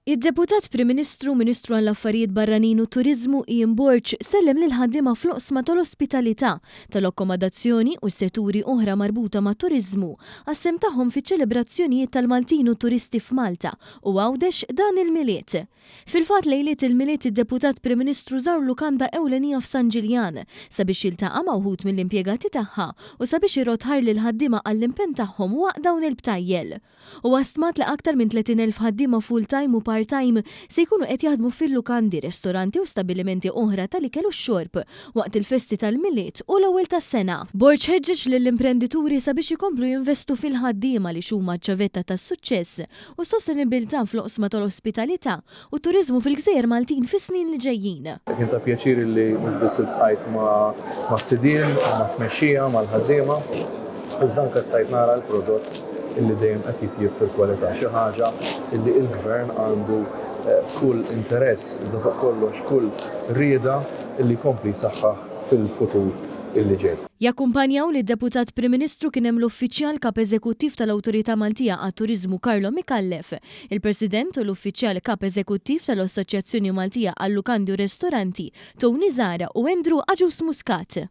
Id-Deputat Prim Ministru Ministru għall-Affarijiet Barranin u Turiżmu Ian Borch sellem lil ħaddiema fl-oqsma tal-ospitalità, tal-akkomodazzjoni u setturi oħra marbuta ma' turiżmu għas-sem tagħhom fiċ-ċelebrazzjonijiet tal-Maltin u turisti f'Malta u għawdex dan il-miliet. Fil-fatt lejliet il-miliet id-Deputat Prim Ministru żar lukanda ewlenija f'San Ġiljan sabiex jiltaqa' ma' wħud mill-impjegati tagħha u sabiex irotħar lil ħaddiema għall-impenn tagħhom waqt dawn il-btajjel. U għastmat li aktar minn 30,000 ħaddiema full-time u part-time se jkunu qed jaħdmu fil-lukandi, ristoranti u stabilimenti oħra tal-ikel u x-xorb waqt il-festi tal-miliet u l-ewwel tas-sena. Borch ħeġġeġ lill-imprendituri sabiex ikomplu jinvestu fil-ħaddiema li huma ċavetta tas-suċċess u sostenibilità fl-oqsma tal-ospitalità u turiżmu fil-Gżejjer Maltin fis-snin li ġejjin. Kien ta' pjaċir li mhux biss iltqajt ma' sidien, ma' tmexxija, mal-ħaddiema, iżda anke stajt nara l-prodott illi dejjem qed jitjieb fil-kwalità, xi ħaġa illi l-Gvern għandu kull interess, iżda fuq kollox kull rieda illi jkompli jsaħħaħ fil-futur illi ġej. Jakkumpanjaw li d-Deputat Prim Ministru kien hemm l-Uffiċjal Kap Eżekuttiv tal-Awtorità Maltija għat-Turiżmu Karlo Mikallef, il-President u l-Uffiċjal Kap Eżekuttiv tal-Assoċjazzjoni Maltija għall-Lukandi u Ristoranti Tony Zara u Andrew Aġus Muscat.